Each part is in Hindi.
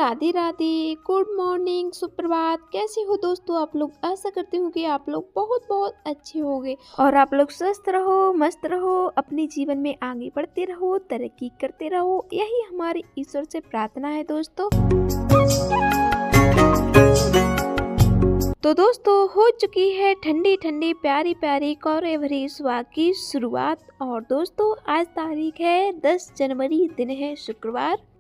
राधे राधे, गुड मॉर्निंग, सुप्रभात। कैसे हो दोस्तों आप लोग? आशा करती हूँ कि आप लोग बहुत बहुत अच्छे होंगे और आप लोग स्वस्थ रहो, मस्त रहो, अपने जीवन में आगे बढ़ते रहो, तरक्की करते रहो। यही हमारी ईश्वर से प्रार्थना है दोस्तों। तो दोस्तों हो चुकी है ठंडी ठंडी प्यारी प्यारी कौरे भरी सुबह की शुरुआत। और दोस्तों आज तारीख है 10 जनवरी, दिन है शुक्रवार।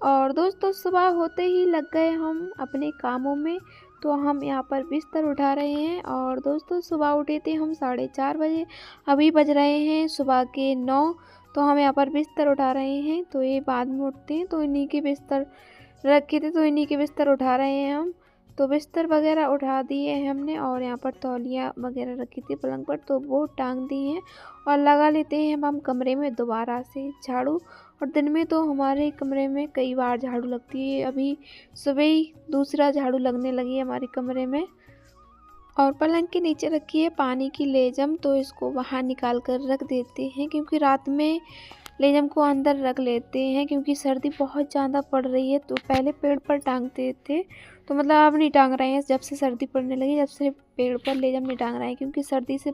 और दोस्तों सुबह होते ही लग गए हम अपने कामों में। तो हम यहाँ पर बिस्तर उठा रहे हैं। और दोस्तों सुबह उठे थे हम 4:30 बजे, अभी बज रहे हैं सुबह के 9। तो हम यहाँ पर बिस्तर उठा रहे हैं। तो ये बाद में उठते हैं, तो इन्हीं के बिस्तर रखे थे, तो इन्हीं के बिस्तर उठा रहे हैं हम। तो बिस्तर वगैरह उठा दिए हैं हमने। और यहाँ पर तौलिया वगैरह रखी थी पलंग पर, तो वो टांग दी हैं। और लगा लेते हैं हम कमरे में दोबारा से झाड़ू। और दिन में तो हमारे कमरे में कई बार झाड़ू लगती है। अभी सुबह ही दूसरा झाड़ू लगने लगी है हमारे कमरे में। और पलंग के नीचे रखी है पानी की लेजम, तो इसको बाहर निकाल कर रख देते हैं, क्योंकि रात में लेजम को अंदर रख लेते हैं, क्योंकि सर्दी बहुत ज़्यादा पड़ रही है। तो पहले पेड़ पर टांगते थे, तो मतलब अब नहीं टांग रहे हैं। जब से सर्दी पड़ने लगी, जब से पेड़ पर लेजम नहीं टांग रहे हैं, क्योंकि सर्दी से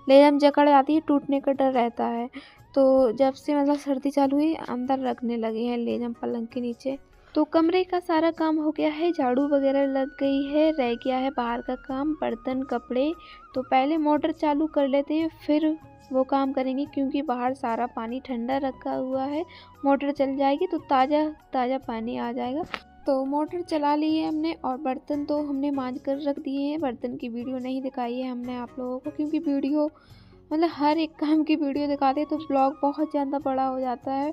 लेजम जकड़ जाती है, टूटने का डर रहता है। तो जब से मतलब सर्दी चालू हुई, अंदर रखने लगे हैं लेजम पलंग के नीचे। तो कमरे का सारा काम हो गया है, झाड़ू वगैरह लग गई है, रह गया है बाहर का काम, बर्तन कपड़े। तो पहले मोटर चालू कर लेते हैं, फिर वो काम करेंगे, क्योंकि बाहर सारा पानी ठंडा रखा हुआ है। मोटर चल जाएगी तो ताज़ा ताज़ा पानी आ जाएगा। तो मोटर चला ली है हमने। और बर्तन तो हमने मांज कर रख दिए हैं। बर्तन की वीडियो नहीं दिखाई है हमने आप लोगों को, क्योंकि वीडियो मतलब हर एक काम की वीडियो दिखाते हैं तो ब्लॉग बहुत ज़्यादा बड़ा हो जाता है,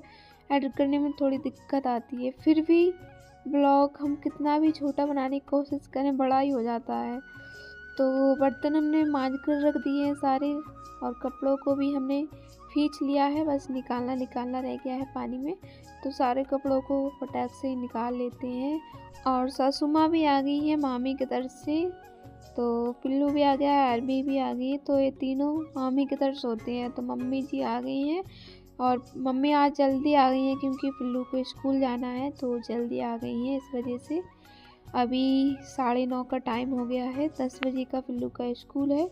एडिट करने में थोड़ी दिक्कत आती है। फिर भी ब्लॉग हम कितना भी छोटा बनाने की कोशिश करें, बड़ा ही हो जाता है। तो बर्तन हमने मांज कर रख दिए हैं सारे। और कपड़ों को भी हमने खींच लिया है, बस निकालना रह गया है पानी में। तो सारे कपड़ों को फटाक से निकाल लेते हैं। और सासू माँ भी आ गई है मामी की तरफ से, तो पिल्लू भी आ गया है, अरबी भी आ गई है। तो ये तीनों मामी की तरफ सोते हैं। तो मम्मी जी आ गई हैं। और मम्मी आज जल्दी आ गई हैं, क्योंकि पिल्लू को स्कूल जाना है, तो जल्दी आ गई हैं इस वजह से। अभी 9:30 का टाइम हो गया है, 10 बजे का पिल्लू का स्कूल है।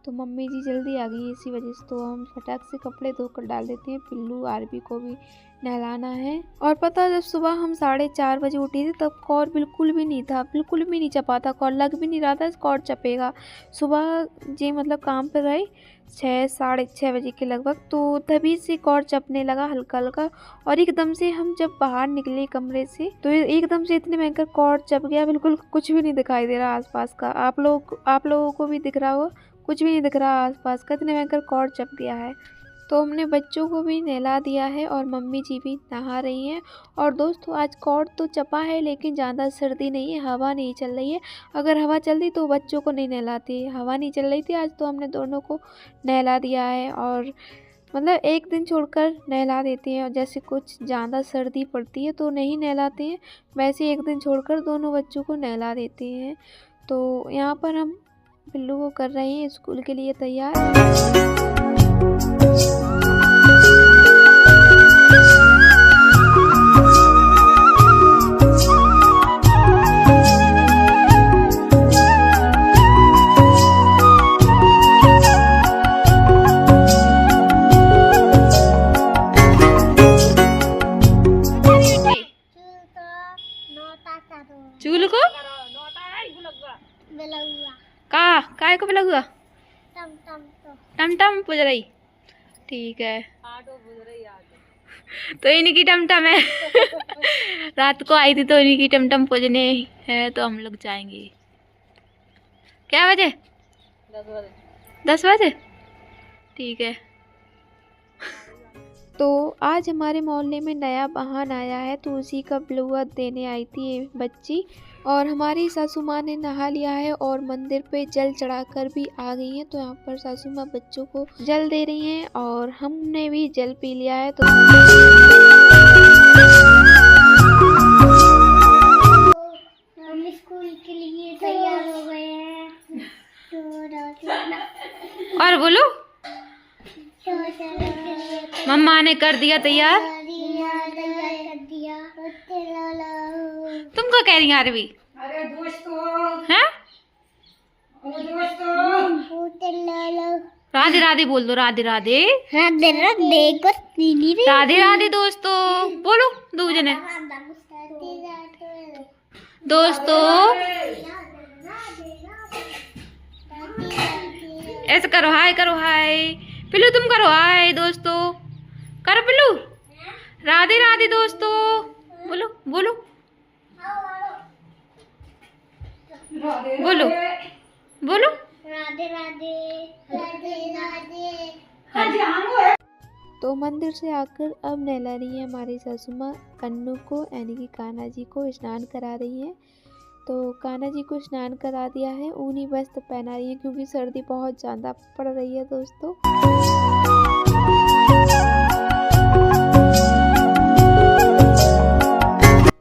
तो मम्मी जी जल्दी आ गई है इसी वजह से। तो हम फटाक से कपड़े धोकर डाल देते हैं, पिल्लू आरबी को भी नहलाना है। और पता है जब सुबह हम 4:30 बजे उठी थी, तब कौर बिल्कुल भी नहीं था, बिल्कुल भी नहीं चपा था कौर, लग भी नहीं रहा था कौर चपेगा। सुबह जी मतलब काम पर गए 6-6:30 बजे के लगभग, तो तभी से कौर चपने लगा हल्का हल्का। और एकदम से हम जब बाहर निकले कमरे से, तो एकदम से इतने भयंकर कौर चप गया, बिल्कुल कुछ भी नहीं दिखाई दे रहा आसपास का। आप लोगों को भी दिख रहा होगा, कुछ भी नहीं दिख रहा आसपास का, इतने भयंकर कौर चप गया है। तो हमने बच्चों को भी नहला दिया है और मम्मी जी भी नहा रही हैं। और दोस्तों आज कौर तो चपा है, लेकिन ज़्यादा सर्दी नहीं है, हवा नहीं चल रही है। अगर हवा चलती तो बच्चों को नहीं नहलाती, हवा नहीं चल रही थी आज, तो हमने दोनों को नहला दिया है। और मतलब एक दिन छोड़कर नहला देते हैं, और जैसे कुछ ज़्यादा सर्दी पड़ती है तो नहीं नहलाते हैं, वैसे एक दिन छोड़कर दोनों बच्चों को नहला देते हैं। तो यहाँ पर हम पिल्लू को कर रहे हैं स्कूल के लिए तैयार। चूल को काय को बिला हुआ टम टम पुज रही, ठीक है। तो इन्हीं की टमटम है रात को आई थी, तो इन्हीं की टमटम पुजने है। तो हम लोग जाएंगे क्या बजे? 10 बजे, ठीक है। तो आज हमारे मोहल्ले में नया वाहन आया है, तो उसी का ब्लूआ देने आई थी ये बच्ची। और हमारी सासू माँ ने नहा लिया है और मंदिर पे जल चढ़ाकर भी आ गई हैं। तो यहाँ पर सासू माँ बच्चों को जल दे रही हैं, और हमने भी जल पी लिया है। तो हम स्कूल के लिए तैयार हो गए हैं। और बोलो, मम्मा ने कर दिया तैयार। तुम क्या कह रही हैं आरवी? अरे दोस्तों, हैं? राधे राधे बोल दो, राधे राधे। राधे राधे राधे राधे दोस्तों बोलो दो जने। दोस्तों ऐसे करो, हाय करो, हाय। पिल्लू तुम करो हाय दोस्तों, करो पिल्लू। राधे राधे दोस्तों बोलो बोलो बोलो बोलो। राधे राधे राधे राधे। तो मंदिर से आकर अब नहला रही है हमारी सासू माँ कन्नू को, यानी कि कान्हा जी को स्नान करा रही हैं। तो कान्हा जी को स्नान करा दिया है, ऊनी वस्त्र पहना रही है क्योंकि सर्दी बहुत ज़्यादा पड़ रही है दोस्तों।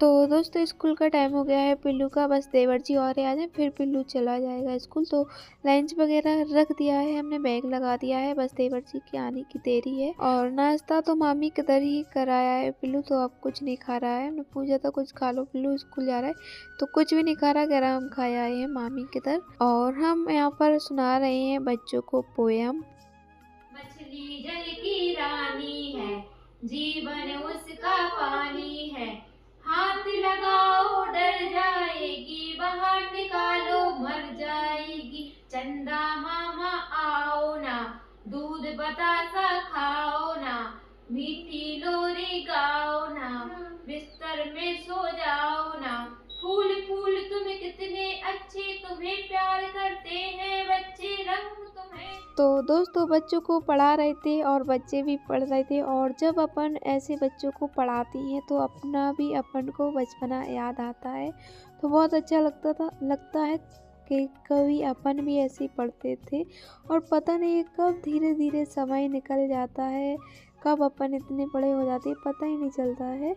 तो दोस्तों स्कूल का टाइम हो गया है पिल्लू का, बस देवर जी और आ जाए फिर पिल्लू चला जाएगा स्कूल। तो लंच वगैरह रख दिया है हमने, बैग लगा दिया है, बस देवर जी के आने की देरी है। और नाश्ता तो मामी किधर ही कराया है पिल्लू, तो अब कुछ नहीं खा रहा है। हमने पूछा था कुछ खा लो पिल्लू, स्कूल जा रहा है तो कुछ भी नहीं खा रहा, कह रहा हम खाया आए हैं मामी किधर। और हम यहाँ पर सुना रहे हैं बच्चों को पोयम। मछली जल की रानी है, जीवन उसका पानी है, हाथ लगाओ डर जाएगी, बाहर निकालो मर जाएगी। चंदा मामा आओ ना, दूध बतासा खाओ ना, मीठी लोरी गाओ ना, बिस्तर में सो जाओ ना। फूल फूल तुम कितने अच्छे, तुम्हें प्यार करते हैं बच्चे, रंग तुम्हें। तो दोस्तों बच्चों को पढ़ा रहे थे और बच्चे भी पढ़ रहे थे। और जब अपन ऐसे बच्चों को पढ़ाती हैं तो अपना भी अपन को बचपना याद आता है, तो बहुत अच्छा लगता है कि कभी अपन भी ऐसे ही पढ़ते थे। और पता नहीं कब धीरे धीरे समय निकल जाता है, कब अपन इतने बड़े हो जाते हैं पता ही नहीं चलता है।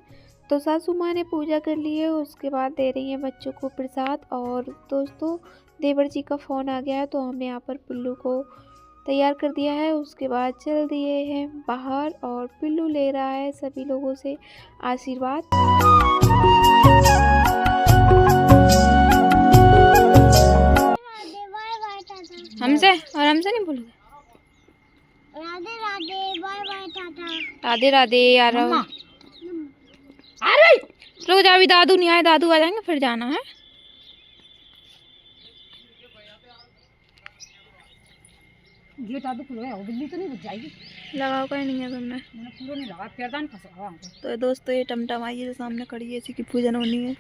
तो सासू माँ ने पूजा कर ली है, उसके बाद दे रही हैं बच्चों को प्रसाद। और दोस्तों देवर जी का फ़ोन आ गया है, तो हमने यहाँ पर पिल्लू को तैयार कर दिया है। उसके बाद चल दिए हैं बाहर और पिल्लू ले रहा है सभी लोगों से आशीर्वाद। हमसे और हमसे नहीं बोलोगे? Radhe Radhe bye bye tata. Radhe Radhe यार। रोज अभी दादू नहीं आए, दादू आ जाएंगे फिर जाना है। गेट आदू खुलो है, बिल्ली तो नहीं बच जाएगी। लगाओ कहीं नहीं है तुमने? मैंने पूरा नहीं लगा, पैरदान फंसा हुआ है। तो दोस्तों ये टमटम आई है सामने खड़ी है, इसी की पूजन होनी है।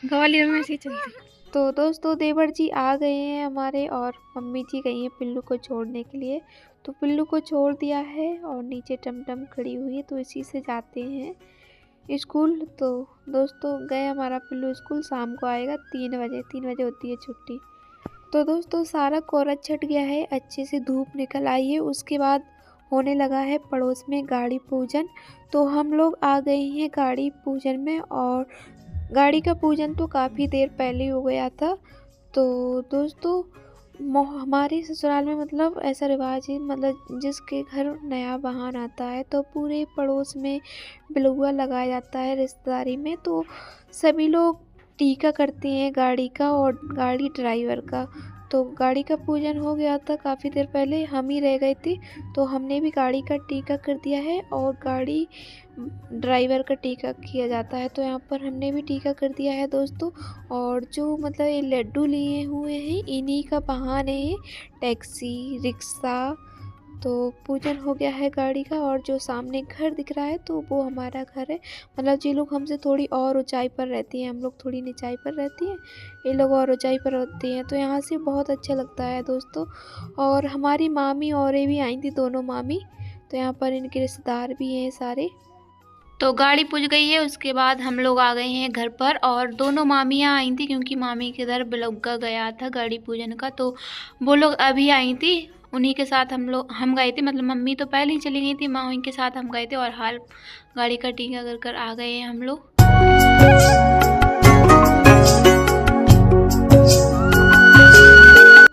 ग्वालियर में ऐसी चलती। तो दोस्तों देवर जी आ गए हैं हमारे और मम्मी जी गई हैं पिल्लू को छोड़ने के लिए। तो पिल्लू को छोड़ दिया है और नीचे टमटम खड़ी हुई है, तो इसी से जाते हैं स्कूल। तो दोस्तों गए हमारा पिल्लू स्कूल, शाम को आएगा 3 बजे होती है छुट्टी। तो दोस्तों सारा कोहरा छट गया है, अच्छे से धूप निकल आई है। उसके बाद होने लगा है पड़ोस में गाड़ी पूजन। तो हम लोग आ गए हैं गाड़ी पूजन में, और गाड़ी का पूजन तो काफ़ी देर पहले हो गया था। तो दोस्तों हमारे ससुराल में मतलब ऐसा रिवाज है, मतलब जिसके घर नया वाहन आता है तो पूरे पड़ोस में बिलुआ लगाया जाता है रिश्तेदारी में। तो सभी लोग टीका करते हैं गाड़ी का और गाड़ी ड्राइवर का। तो गाड़ी का पूजन हो गया था काफ़ी देर पहले, हम ही रह गए थे, तो हमने भी गाड़ी का टीका कर दिया है और गाड़ी ड्राइवर का टीका किया जाता है। तो यहाँ पर हमने भी टीका कर दिया है दोस्तों। और जो मतलब ये लड्डू लिए हुए हैं इन्हीं का बहाने है टैक्सी रिक्शा। तो पूजन हो गया है गाड़ी का, और जो सामने घर दिख रहा है तो वो हमारा घर है। मतलब ये लोग हमसे थोड़ी और ऊंचाई पर रहती हैं, हम लोग थोड़ी निचाई पर रहती हैं, ये लोग और ऊंचाई पर रहती हैं। तो यहाँ से बहुत अच्छा लगता है दोस्तों। और हमारी मामी और भी आई थी, दोनों मामी, तो यहाँ पर इनके रिश्तेदार भी हैं सारे। तो गाड़ी पूज गई है, उसके बाद हम लोग आ गए हैं घर पर। और दोनों मामियाँ आई थी क्योंकि मामी के इधर बिलुगा गया था गाड़ी पूजन का, तो वो लोग अभी आई थी, उन्हीं के साथ हम गए थे। मतलब मम्मी तो पहले ही चली गई थी, मामी के साथ हम गए थे और हाल गाड़ी का टीका कर आ गए हैं हम लोग।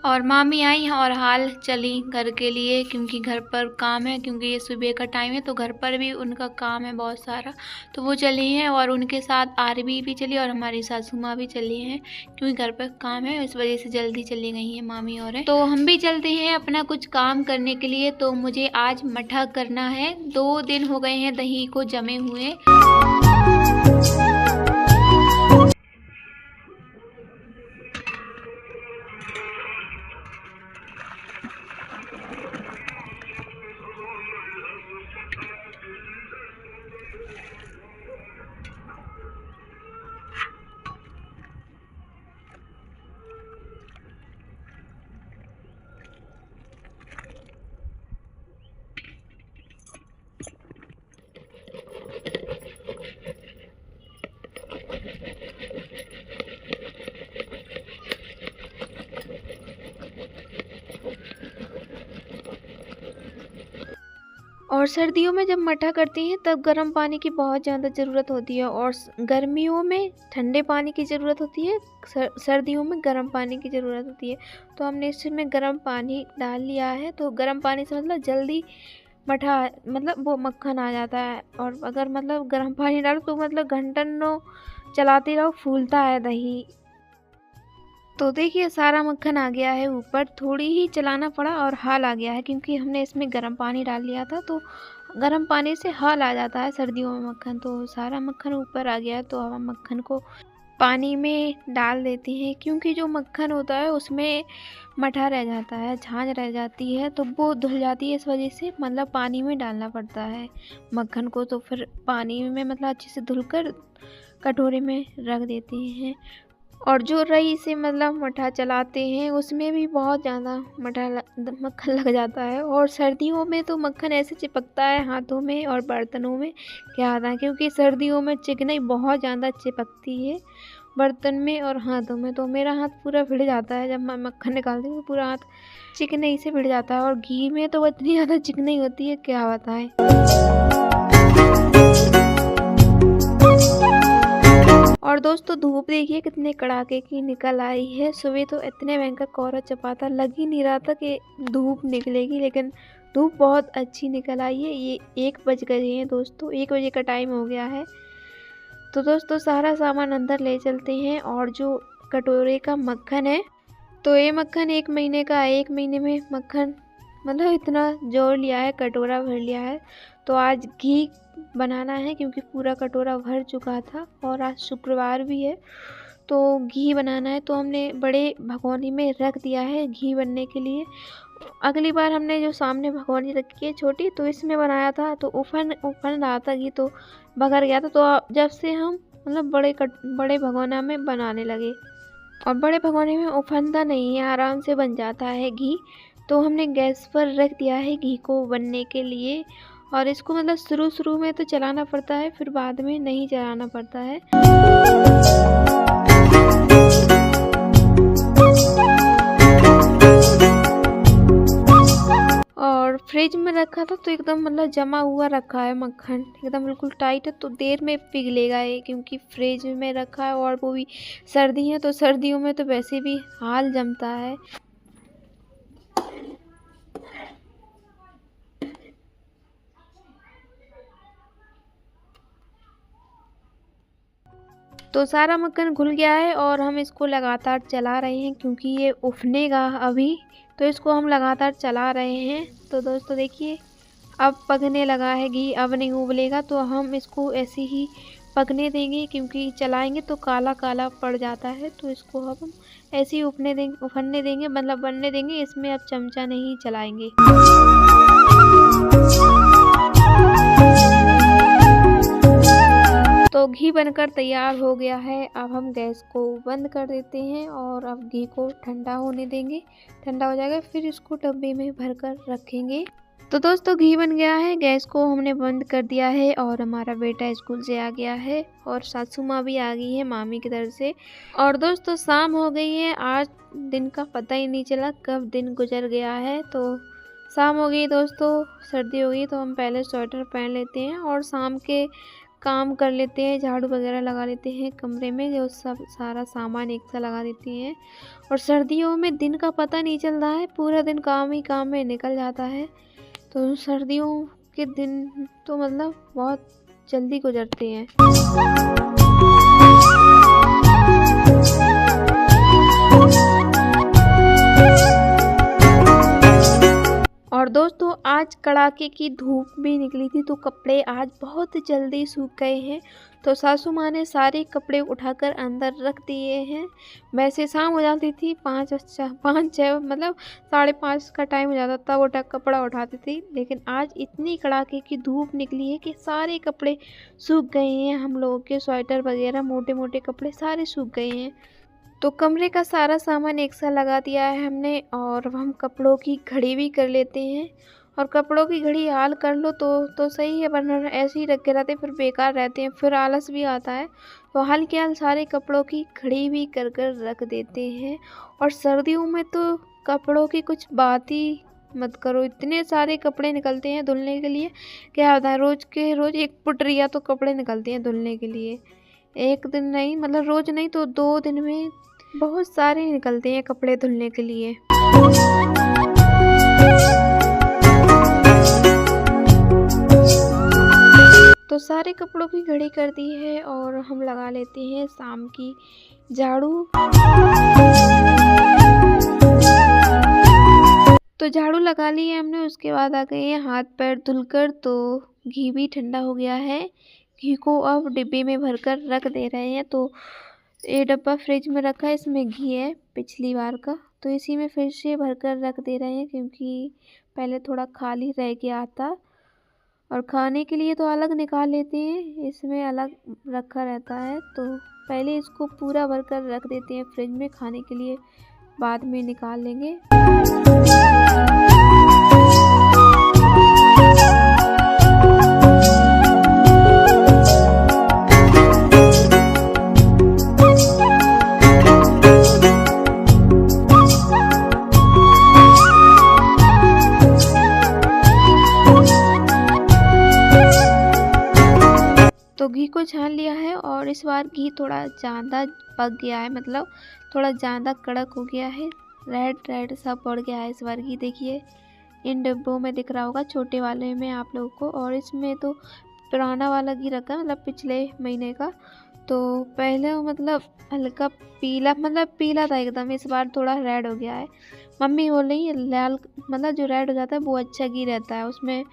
और मामी मामी आई हैं और हाल चली घर के लिए, क्योंकि घर पर काम है, क्योंकि ये सुबह का टाइम है तो घर पर भी उनका काम है बहुत सारा, तो वो चली हैं और उनके साथ आरबी भी चली और हमारी सासू माँ भी चली हैं, क्योंकि घर पर काम है इस वजह से जल्दी चली गई हैं मामी और तो हम भी चलते हैं अपना कुछ काम करने के लिए। तो मुझे आज मठा करना है, 2 दिन हो गए हैं दही को जमे हुए। और सर्दियों में जब मठा करती हैं तब गर्म पानी की बहुत ज़्यादा ज़रूरत होती है, और गर्मियों में ठंडे पानी की ज़रूरत होती है, सर्दियों में गर्म पानी की ज़रूरत होती है। तो हमने इसमें गर्म पानी डाल लिया है, तो गर्म पानी से मतलब जल्दी मठा मतलब वो मक्खन आ जाता है। और अगर मतलब गर्म पानी डालो तो मतलब घंटों चलाते रहो, फूलता है दही। तो देखिए सारा मक्खन आ गया है ऊपर, थोड़ी ही चलाना पड़ा और हाल आ गया है, क्योंकि हमने इसमें गर्म पानी डाल लिया था। तो गर्म पानी से हाल आ जाता है सर्दियों में मक्खन, तो सारा मक्खन ऊपर आ गया है। तो अब हम मक्खन को पानी में डाल देते हैं, क्योंकि जो मक्खन होता है उसमें मठा रह जाता है, झांझ रह जाती है, तो वो धुल जाती है। इस वजह से मतलब पानी में डालना पड़ता है मक्खन को। तो फिर पानी में मतलब अच्छे से धुलकर कटोरे में रख देते हैं। और जो रई से मतलब मठा चलाते हैं उसमें भी बहुत ज़्यादा मक्खन लग जाता है। और सर्दियों में तो मक्खन ऐसे चिपकता है हाथों में और बर्तनों में, क्या आता है, क्योंकि सर्दियों में चिकनाई बहुत ज़्यादा चिपकती है बर्तन में और हाथों में। तो मेरा हाथ पूरा भिड़ जाता है जब मैं मक्खन निकालती हूँ, तो पूरा हाथ चिकनाई से भिड़ जाता है। और घी में तो इतनी ज़्यादा चिकनाई होती है, क्या बताएं। और दोस्तों धूप देखिए कितने कड़ाके की निकल आई है। सुबह तो इतने भयंकर कोहरा छपा था, लग ही नहीं रहा था कि धूप निकलेगी, लेकिन धूप बहुत अच्छी निकल आई है। ये 1 बज गए हैं दोस्तों, 1 बजे का टाइम हो गया है। तो दोस्तों सारा सामान अंदर ले चलते हैं। और जो कटोरे का मक्खन है, तो ये मक्खन 1 महीने का है। 1 महीने में मक्खन मतलब इतना जोड़ लिया है, कटोरा भर लिया है। तो आज घी बनाना है, क्योंकि पूरा कटोरा भर चुका था और आज शुक्रवार भी है, तो घी बनाना है। तो हमने बड़े भगोनी में रख दिया है घी बनने के लिए। अगली बार हमने जो सामने भगोनी रखी है छोटी, तो इसमें बनाया था, तो उफन रहा था घी, तो बगर गया था। तो जब से हम मतलब बड़े भगोना में बनाने लगे, और बड़े भगोने में उफनता नहीं है, आराम से बन जाता है घी। तो हमने गैस पर रख दिया है घी को बनने के लिए। और इसको मतलब शुरू में तो चलाना पड़ता है, फिर बाद में नहीं चलाना पड़ता है। और फ्रिज में रखा था तो एकदम मतलब जमा हुआ रखा है मक्खन, एकदम बिल्कुल टाइट है, तो देर में पिघलेगा ये, क्योंकि फ्रिज में रखा है। और वो भी सर्दी है, तो सर्दियों में तो वैसे भी हाल जमता है। तो सारा मक्खन घुल गया है और हम इसको लगातार चला रहे हैं, क्योंकि ये उफनेगा अभी, तो इसको हम लगातार चला रहे हैं। तो दोस्तों देखिए अब पकने लगा है घी, अब नहीं उबलेगा, तो हम इसको ऐसे ही पकने देंगे, क्योंकि चलाएंगे तो काला काला पड़ जाता है। तो इसको अब हम ऐसे ही उफनने देंगे, मतलब बनने देंगे। इसमें अब चमचा नहीं चलाएंगे। तो घी बनकर तैयार हो गया है। अब हम गैस को बंद कर देते हैं और अब घी को ठंडा होने देंगे। ठंडा हो जाएगा फिर इसको डब्बे में भरकर रखेंगे। तो दोस्तों घी बन गया है, गैस को हमने बंद कर दिया है और हमारा बेटा स्कूल से आ गया है और सासू माँ भी आ गई है मामी की तरफ से। और दोस्तों शाम हो गई है, आज दिन का पता ही नहीं चला कब दिन गुजर गया है। तो शाम हो गई दोस्तों, सर्दी हो गई, तो हम पहले स्वेटर पहन लेते हैं और शाम के काम कर लेते हैं, झाड़ू वगैरह लगा लेते हैं कमरे में, जो सब सारा सामान एक साथ लगा देती हैं। और सर्दियों में दिन का पता नहीं चलता है, पूरा दिन काम ही काम में निकल जाता है। तो सर्दियों के दिन तो मतलब बहुत जल्दी गुजरते हैं। और दोस्तों आज कड़ाके की धूप भी निकली थी, तो कपड़े आज बहुत जल्दी सूख गए हैं। तो सासू माँ ने सारे कपड़े उठाकर अंदर रख दिए हैं। वैसे शाम हो जाती थी, 5-6 मतलब 5:30 का टाइम हो जाता था, वो कपड़ा उठाती थी। लेकिन आज इतनी कड़ाके की धूप निकली है कि सारे कपड़े सूख गए हैं। हम लोगों के स्वेटर वगैरह मोटे मोटे कपड़े सारे सूख गए हैं। तो कमरे का सारा सामान एक साथ लगा दिया है हमने। और हम कपड़ों की घड़ी भी कर लेते हैं। और कपड़ों की घड़ी हाल कर लो तो सही है, वरना ऐसे ही रखे रहते फिर बेकार रहते हैं, फिर आलस भी आता है। तो हाल के हाल सारे कपड़ों की घड़ी भी कर रख देते हैं। और सर्दियों में तो कपड़ों की कुछ बात ही मत करो, इतने सारे कपड़े निकलते हैं धुलने के लिए, क्या बताएं। रोज़ के रोज़ 1 पुटरिया तो कपड़े निकलते हैं धुलने के लिए। एक दिन नहीं, मतलब रोज़ नहीं तो 2 दिन में बहुत सारे निकलते हैं कपड़े धुलने के लिए। तो सारे कपड़ों की घड़ी कर दी है और हम लगा लेते हैं शाम की झाड़ू। तो झाड़ू लगा ली है हमने, उसके बाद आ गए हैं हाथ पैर धुलकर। तो घी भी ठंडा हो गया है, घी को अब डिब्बे में भरकर रख दे रहे हैं। तो ये डब्बा फ्रिज में रखा है, इसमें घी है पिछली बार का, तो इसी में फिर से भरकर रख दे रहे हैं, क्योंकि पहले थोड़ा खाली रह गया था। और खाने के लिए तो अलग निकाल लेते हैं, इसमें अलग रखा रहता है। तो पहले इसको पूरा भरकर रख देते हैं फ्रिज में, खाने के लिए बाद में निकाल लेंगे। तो घी को छान लिया है और इस बार घी थोड़ा ज़्यादा पक गया है, मतलब थोड़ा ज़्यादा कड़क हो गया है, रेड रेड सा पड़ गया है इस बार घी। देखिए इन डब्बों में दिख रहा होगा, छोटे वाले में आप लोगों को। और इसमें तो पुराना वाला घी रखा है, मतलब पिछले महीने का। तो पहले मतलब हल्का पीला, मतलब पीला था एकदम, इस बार थोड़ा रेड हो गया है। मम्मी बोल रही है लाल, मतलब जो रेड हो जाता है वो अच्छा घी रहता है उसमें।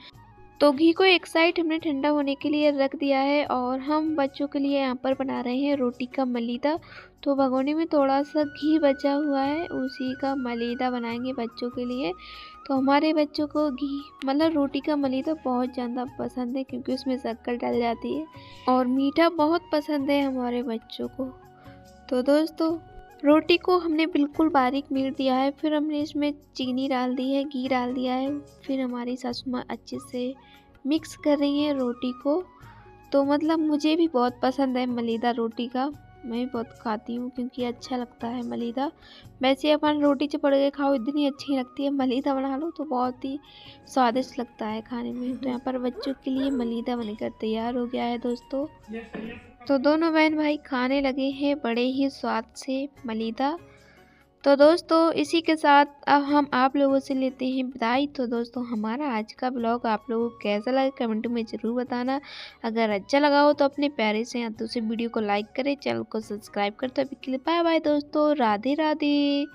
तो घी को एक साइड हमने ठंडा होने के लिए रख दिया है। और हम बच्चों के लिए यहाँ पर बना रहे हैं रोटी का मलीदा। तो भगोने में थोड़ा सा घी बचा हुआ है, उसी का मलीदा बनाएंगे बच्चों के लिए। तो हमारे बच्चों को घी मतलब रोटी का मलीदा बहुत ज़्यादा पसंद है, क्योंकि उसमें शक्कर डल जाती है और मीठा बहुत पसंद है हमारे बच्चों को। तो दोस्तों रोटी को हमने बिल्कुल बारीक मीट दिया है, फिर हमने इसमें चीनी डाल दी है, घी डाल दिया है। फिर हमारी सासू माँ अच्छे से मिक्स कर रही हैं रोटी को। तो मतलब मुझे भी बहुत पसंद है मलीदा रोटी का, मैं भी बहुत खाती हूँ क्योंकि अच्छा लगता है मलीदा। वैसे अपन रोटी चपड़ के खाओ इतनी अच्छी लगती है, मलीदा बना लो तो बहुत ही स्वादिष्ट लगता है खाने में। तो यहाँ पर बच्चों के लिए मलीदा बनकर तैयार हो गया है दोस्तों। तो दोनों बहन भाई खाने लगे हैं बड़े ही स्वाद से मलीदा। तो दोस्तों इसी के साथ अब हम आप लोगों से लेते हैं विदाई। तो दोस्तों हमारा आज का ब्लॉग आप लोगों को कैसा लगा कमेंट में ज़रूर बताना। अगर अच्छा लगा हो तो अपने प्यारे से हाथों से वीडियो को लाइक करें, चैनल को सब्सक्राइब करें। तो अभी के लिए बाय बाय दोस्तों, राधे राधे।